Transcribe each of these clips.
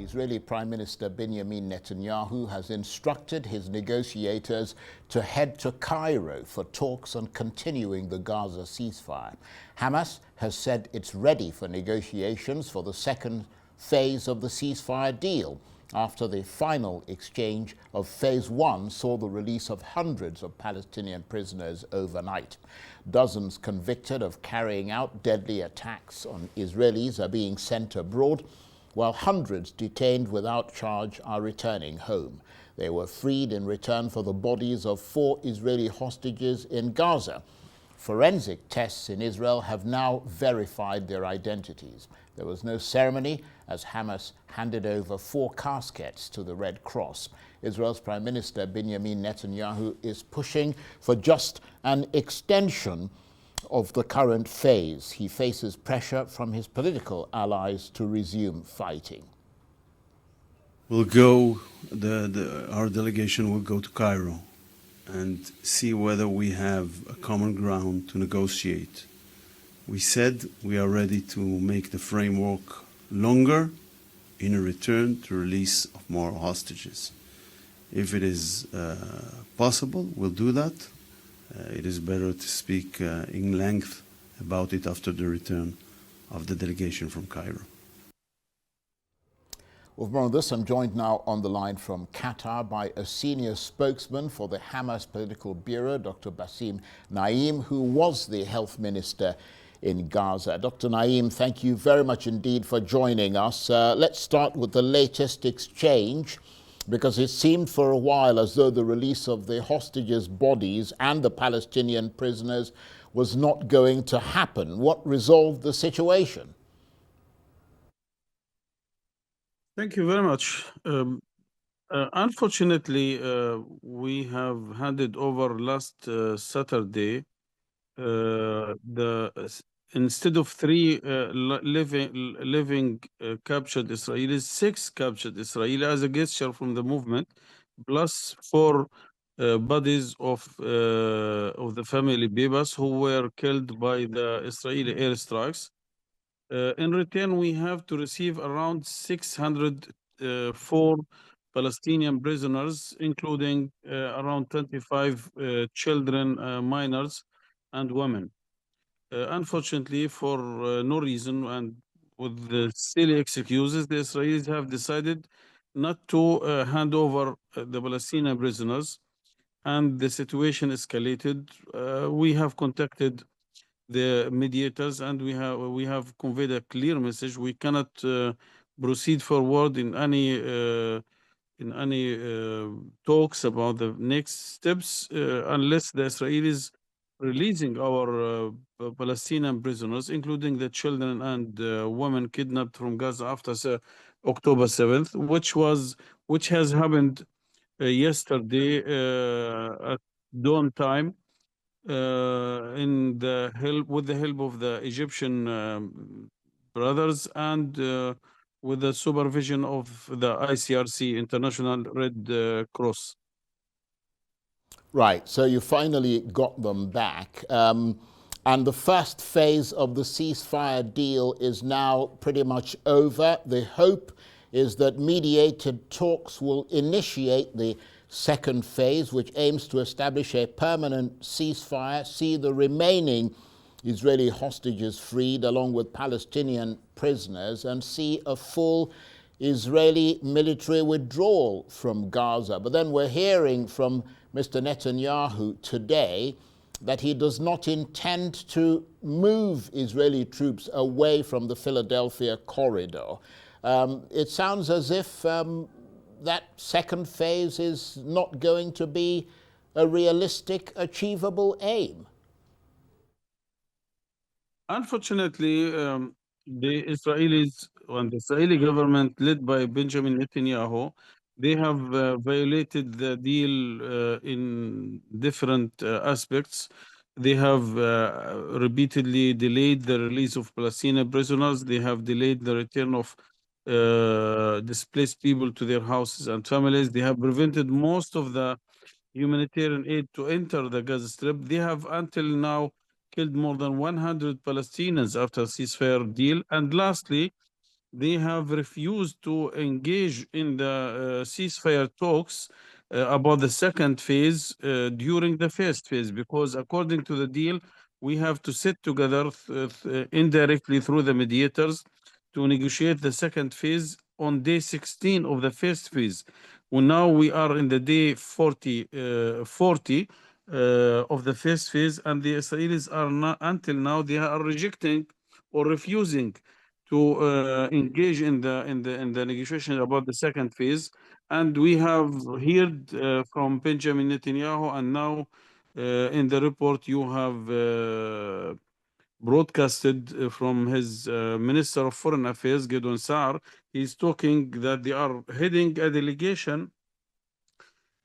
Israeli Prime Minister Benjamin Netanyahu has instructed his negotiators to head to Cairo for talks on continuing the Gaza ceasefire. Hamas has said it's ready for negotiations for the second phase of the ceasefire deal, after the final exchange of Phase 1 saw the release of hundreds of Palestinian prisoners overnight. Dozens convicted of carrying out deadly attacks on Israelis are being sent abroad, while hundreds detained without charge are returning home. They were freed in return for the bodies of 4 Israeli hostages in Gaza. Forensic tests in Israel have now verified their identities. There was no ceremony as Hamas handed over 4 caskets to the Red Cross. Israel's Prime Minister Benjamin Netanyahu is pushing for just an extension of the current phase. He faces pressure from his political allies to resume fighting. Our delegation will go to Cairo and see whether we have a common ground to negotiate. We said we are ready to make the framework longer in a return to release of more hostages. If it is possible, we'll do that. It is better to speak in length about it after the return of the delegation from Cairo. With more on this, I'm joined now on the line from Qatar by a senior spokesman for the Hamas Political Bureau, Dr. Bassem Naim, who was the health minister in Gaza. Dr. Naim, thank you very much indeed for joining us. Let's start with the latest exchange, because it seemed for a while as though the release of the hostages' bodies and the Palestinian prisoners was not going to happen. What resolved the situation? Thank you very much. Unfortunately, we have handed over last Saturday instead of 3 living captured Israelis, 6 captured Israelis as a gesture from the movement, plus 4 bodies of the family Bibas who were killed by the Israeli airstrikes. In return, we have to receive around 604 Palestinian prisoners, including around 25 children, minors, and women. Unfortunately, for no reason and with the silly excuses, the Israelis have decided not to hand over the Palestinian prisoners, and the situation escalated. We have contacted the mediators, and we have conveyed a clear message. We cannot proceed forward in any talks about the next steps unless the Israelis releasing our Palestinian prisoners, including the children and women kidnapped from Gaza after October 7th, which has happened yesterday at dawn time. With the help of the Egyptian brothers and with the supervision of the ICRC, International Red Cross. Right, so you finally got them back. And the first phase of the ceasefire deal is now pretty much over. The hope is that mediated talks will initiate the second phase, which aims to establish a permanent ceasefire, see the remaining Israeli hostages freed along with Palestinian prisoners, and see a full Israeli military withdrawal from Gaza. But then we're hearing from Mr. Netanyahu today that he does not intend to move Israeli troops away from the Philadelphia corridor. It sounds as if that second phase is not going to be a realistic, achievable aim. Unfortunately, the Israelis and the Israeli government led by Benjamin Netanyahu, they have violated the deal in different aspects. They have repeatedly delayed the release of Palestinian prisoners. They have delayed the return of displaced people to their houses and families. They have prevented most of the humanitarian aid to enter the Gaza Strip. They have until now killed more than 100 Palestinians after ceasefire deal. And lastly, they have refused to engage in the ceasefire talks about the second phase during the first phase, because according to the deal, we have to sit together indirectly through the mediators to negotiate the second phase on day 16 of the first phase. Well, now we are in the day 40 of the first phase, and the Israelis are not, until now, they are rejecting or refusing to engage in the negotiation about the second phase. And we have heard from Benjamin Netanyahu, and now in the report you have broadcasted from his Minister of Foreign Affairs, Gideon Saar. He's talking that they are heading a delegation.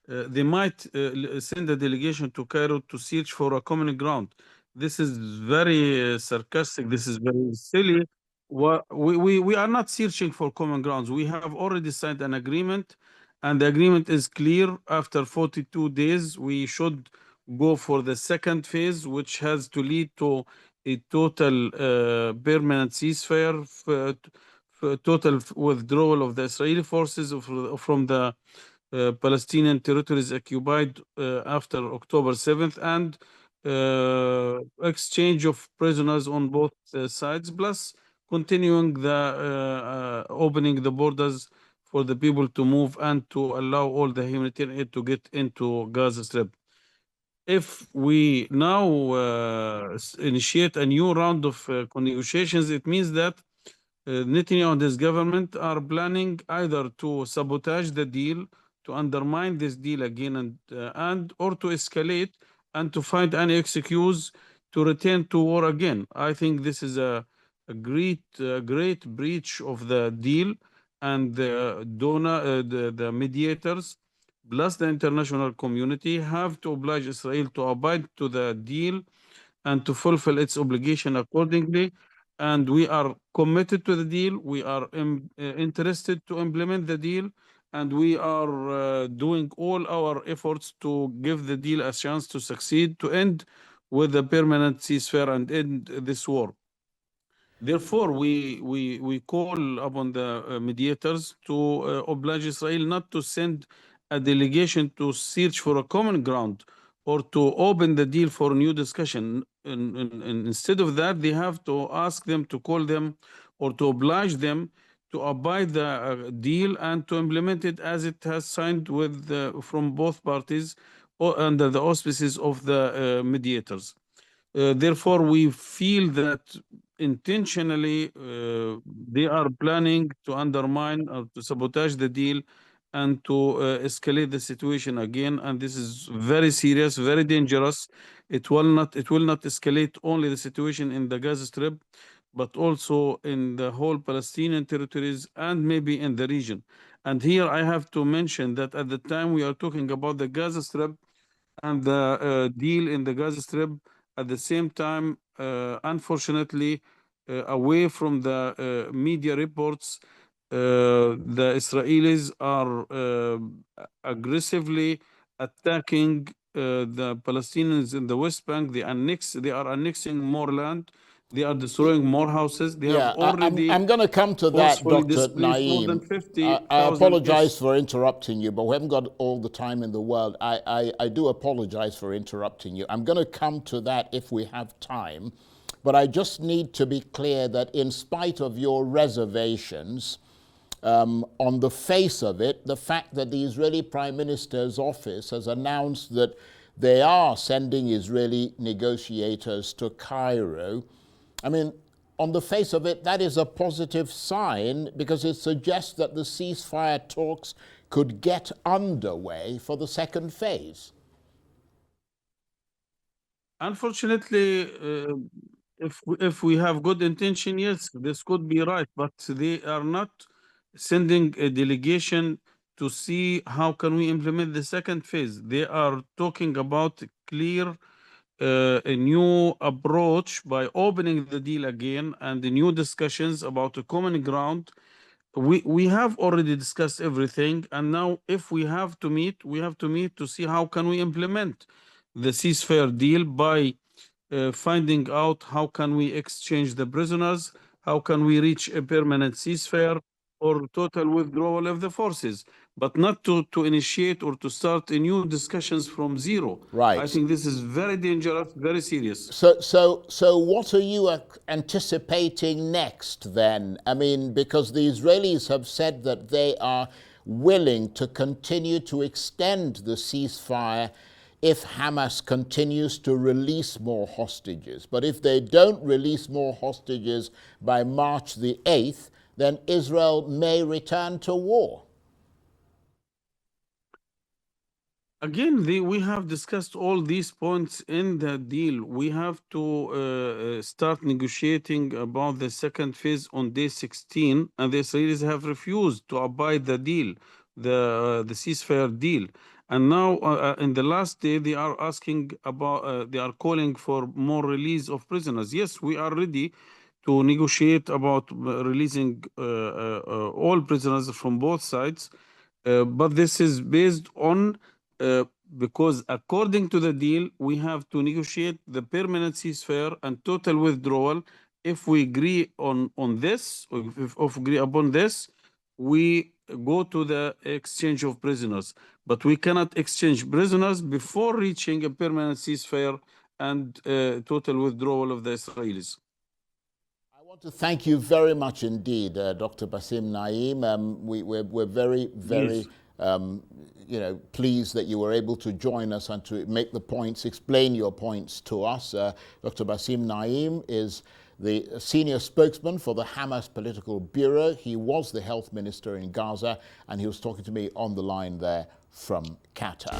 They might send a delegation to Cairo to search for a common ground. This is very sarcastic. This is very silly. We are not searching for common grounds. We have already signed an agreement, and the agreement is clear. After 42 days, we should go for the second phase, which has to lead to a total permanent ceasefire, total withdrawal of the Israeli forces from the Palestinian territories occupied after October 7th, and exchange of prisoners on both sides, plus continuing the opening the borders for the people to move and to allow all the humanitarian aid to get into Gaza Strip. If we now initiate a new round of negotiations, it means that Netanyahu and his government are planning either to sabotage the deal, to undermine this deal again, and or to escalate and to find any excuse to return to war again. I think this is a great breach of the deal, and the mediators plus the international community have to oblige Israel to abide to the deal and to fulfill its obligation accordingly. And we are committed to the deal. We are interested to implement the deal, and we are doing all our efforts to give the deal a chance to succeed, to end with a permanent ceasefire and end this war. Therefore, we call upon the mediators to oblige Israel not to send a delegation to search for a common ground or to open the deal for new discussion. And instead of that, they have to ask them to call them or to oblige them to abide the deal and to implement it as it has signed with from both parties or under the auspices of the mediators. Therefore, we feel that intentionally they are planning to undermine or to sabotage the deal and to escalate the situation again. And this is very serious, very dangerous. It will not escalate only the situation in the Gaza Strip, but also in the whole Palestinian territories and maybe in the region. And here I have to mention that at the time we are talking about the Gaza Strip and the deal in the Gaza Strip, at the same time, unfortunately, away from the media reports, the Israelis are aggressively attacking the Palestinians in the West Bank. They are annexing more land. They are destroying more houses. They have Yeah, already I'm going to come to that, forcefully Dr. displaced more than Naim. I 50,000. apologize for interrupting you, but we haven't got all the time in the world. I do apologize for interrupting you. I'm going to come to that if we have time, but I just need to be clear that in spite of your reservations, on the face of it, the fact that the Israeli Prime Minister's office has announced that they are sending Israeli negotiators to Cairo, I mean, on the face of it, that is a positive sign because it suggests that the ceasefire talks could get underway for the second phase. Unfortunately, if we have good intention, yes, this could be right, but they are not sending a delegation to see how can we implement the second phase. They are talking about clear a new approach by opening the deal again and the new discussions about a common ground. We have already discussed everything, and now if we have to meet, we have to meet to see how can we implement the ceasefire deal by finding out how can we exchange the prisoners, how can we reach a permanent ceasefire or total withdrawal of the forces, but not to initiate or to start a new discussions from zero. Right. I think this is very dangerous, very serious. So what are you anticipating next then? I mean, because the Israelis have said that they are willing to continue to extend the ceasefire if Hamas continues to release more hostages. But if they don't release more hostages by March the 8th, then Israel may return to war. Again, we have discussed all these points in the deal. We have to start negotiating about the second phase on day 16, and the Israelis have refused to abide the deal, the ceasefire deal. And now, in the last day, they are asking about, they are calling for more release of prisoners. Yes, we are ready to negotiate about releasing all prisoners from both sides, but this is based on because according to the deal, we have to negotiate the permanent ceasefire and total withdrawal. If we agree on this, or if we agree upon this, we go to the exchange of prisoners. But we cannot exchange prisoners before reaching a permanent ceasefire and total withdrawal of the Israelis. I want to thank you very much indeed, Dr. Bassem Naim. We're very, very pleased that you were able to join us and to make the points, explain your points to us. Dr. Bassem Naim is the senior spokesman for the Hamas Political Bureau. He was the health minister in Gaza, and he was talking to me on the line there from Qatar.